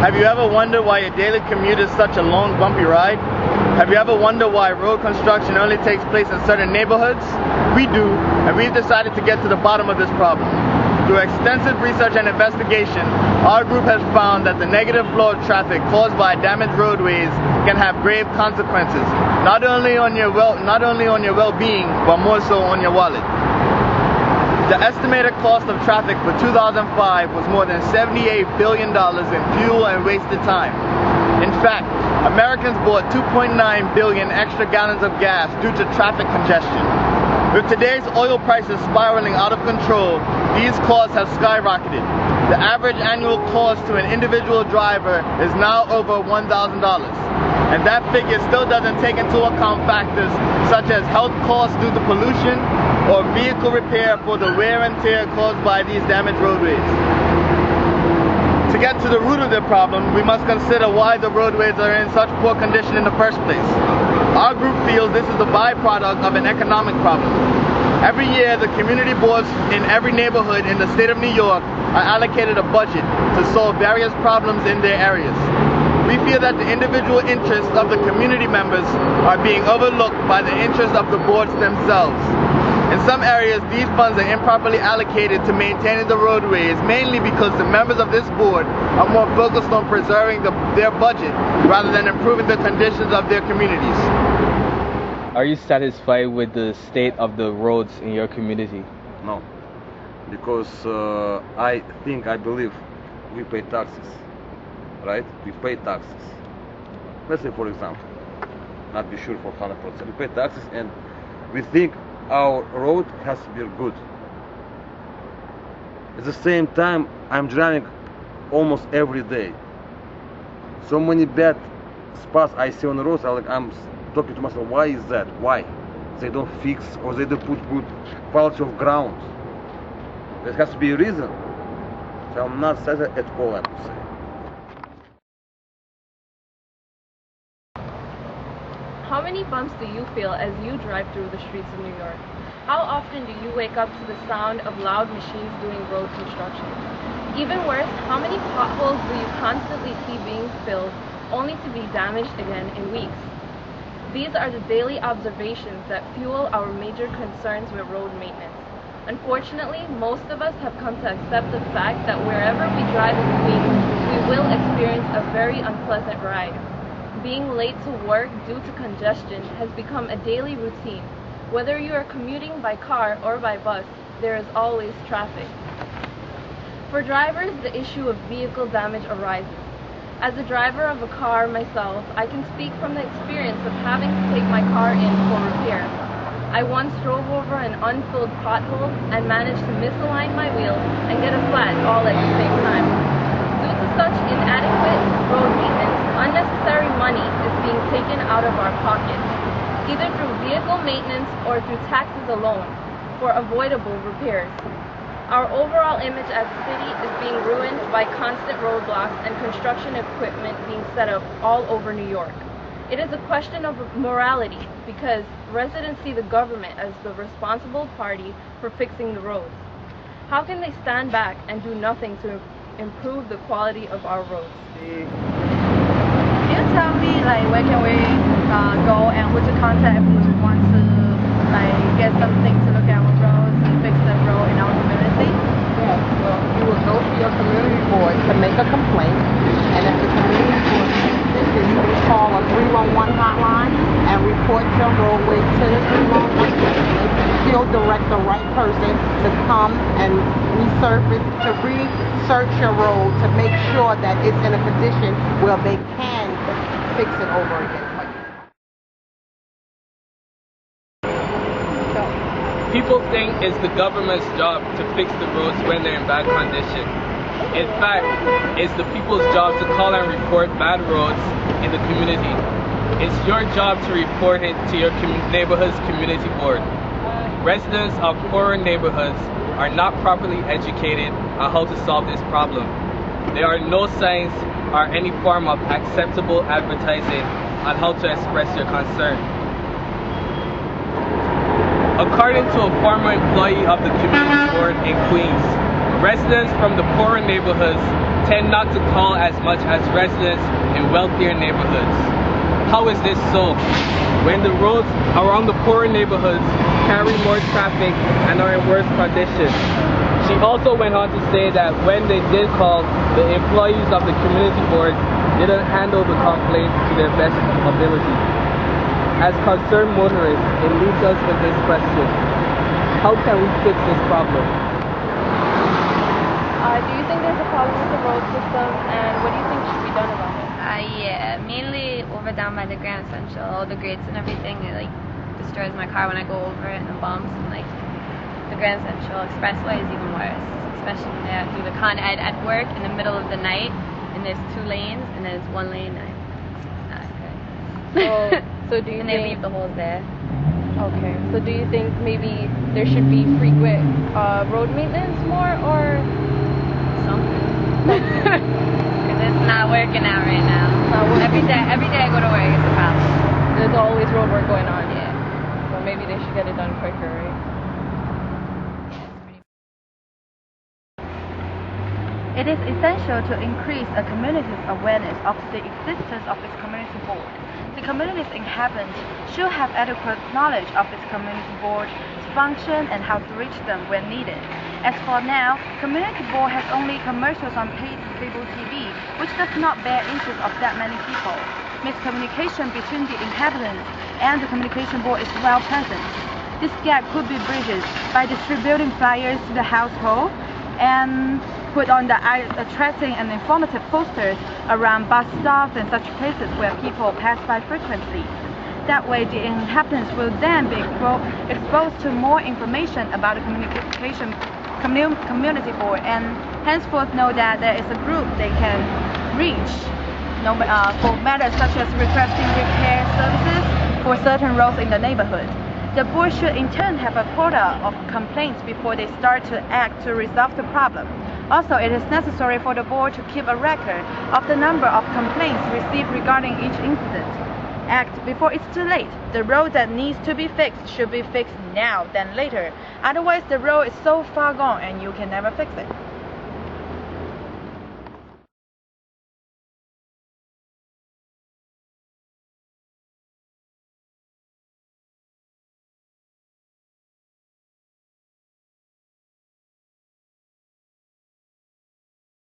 Have you ever wondered why your daily commute is such a long, bumpy ride? Have you ever wondered why road construction only takes place in certain neighborhoods? We do, and we've decided to get to the bottom of this problem. Through extensive research and investigation, our group has found that the negative flow of traffic caused by damaged roadways can have grave consequences, not only on your well-being, but more so on your wallet. The estimated cost of traffic for 2005 was more than $78 billion in fuel and wasted time. In fact, Americans bought 2.9 billion extra gallons of gas due to traffic congestion. With today's oil prices spiraling out of control, these costs have skyrocketed. The average annual cost to an individual driver is now over $1,000. And that figure still doesn't take into account factors such as health costs due to pollution or vehicle repair for the wear and tear caused by these damaged roadways. To get to the root of the problem, we must consider why the roadways are in such poor condition in the first place. Our group feels this is the byproduct of an economic problem. Every year, the community boards in every neighborhood in the state of New York are allocated a budget to solve various problems in their areas. We feel that the individual interests of the community members are being overlooked by the interests of the boards themselves. In some areas, these funds are improperly allocated to maintaining the roadways, mainly because the members of this board are more focused on preserving their budget rather than improving the conditions of their communities. Are you satisfied with the state of the roads in your community? No, because I believe we pay taxes, right? We pay taxes. Let's say, for example, not be sure for 100%. We pay taxes and we think our road has to be good. At the same time, I'm driving almost every day. So many bad spots I see on the roads, I'm talking to myself, why is that? Why? They don't fix or they don't put good quality of ground. There has to be a reason. So I'm not satisfied at all, I would say. How many bumps do you feel as you drive through the streets of New York? How often do you wake up to the sound of loud machines doing road construction? Even worse, how many potholes do you constantly see being filled only to be damaged again in weeks? These are the daily observations that fuel our major concerns with road maintenance. Unfortunately, most of us have come to accept the fact that wherever we drive in Queens, we will experience a very unpleasant ride. Being late to work due to congestion has become a daily routine. Whether you are commuting by car or by bus, there is always traffic. For drivers, the issue of vehicle damage arises. As a driver of a car myself, I can speak from the experience of having to take my car in for repair. I once drove over an unfilled pothole and managed to misalign my wheels and get a flat all at the same time. Due to such inadequate road maintenance, unnecessary money is being taken out of our pockets, either through vehicle maintenance or through taxes alone, for avoidable repairs. Our overall image as a city is being ruined by constant roadblocks and construction equipment being set up all over New York. It is a question of morality because residents see the government as the responsible party for fixing the roads. How can they stand back and do nothing to improve the quality of our roads? Can you tell me, where can we go and who to contact if we want to, get something to look at our roads and fix the road in our community? Yes, well, you will go to your community board to make a complaint, and if the community board insists, then you will call a 311 hotline and report your roadway to the 311 specialist. He'll direct the right person to come and research your road to make sure that it's in a condition where they can fix it over again. People think it's the government's job to fix the roads when they're in bad condition. In fact, it's the people's job to call and report bad roads in the community. It's your job to report it to your neighborhood's community board. Residents of poorer neighborhoods are not properly educated on how to solve this problem. There are no signs or any form of acceptable advertising on how to express your concern. According to a former employee of the community board in Queens, residents from the poorer neighborhoods tend not to call as much as residents in wealthier neighborhoods. How is this so? When the roads around the poorer neighborhoods carry more traffic and are in worse condition. She also went on to say that when they did call, the employees of the community boards didn't handle the complaints to their best ability. As concerned motorists, it leaves us with this question. How can we fix this problem? Do you think there's a problem with the road system, and what do you think should be done about it? Yeah, mainly over down by the Grand Central, all the grids and everything, it like destroys my car when I go over it and the bumps, and like the Grand Central Expressway is even worse, especially when I do the Con Ed at work in the middle of the night, and there's 2 lanes, and then it's 1 lane, and it's not good. So do you and think... they leave the holes there. Okay, so do you think maybe there should be frequent road maintenance more, or Something. Because it's not working out right now. Every day I go to work, it's a problem. there's always road work going on? Yeah. So maybe they should get it done quicker, right? It is essential to increase a community's awareness of the existence of its community board. The community's inhabitants should have adequate knowledge of its community board's function and how to reach them when needed. As for now, community board has only commercials on paid cable TV, which does not bear interest of that many people. Miscommunication between the inhabitants and the communication board is well present. This gap could be bridged by distributing flyers to the household and put on the attracting and informative posters around bus stops and such places where people pass by frequently. That way, the inhabitants will then be exposed to more information about the community board, and henceforth know that there is a group they can reach for matters such as requesting repair services for certain roads in the neighborhood. The board should in turn have a quota of complaints before they start to act to resolve the problem. Also, it is necessary for the board to keep a record of the number of complaints received regarding each incident. Act before it's too late. The road that needs to be fixed should be fixed now than later. Otherwise, the road is so far gone and you can never fix it.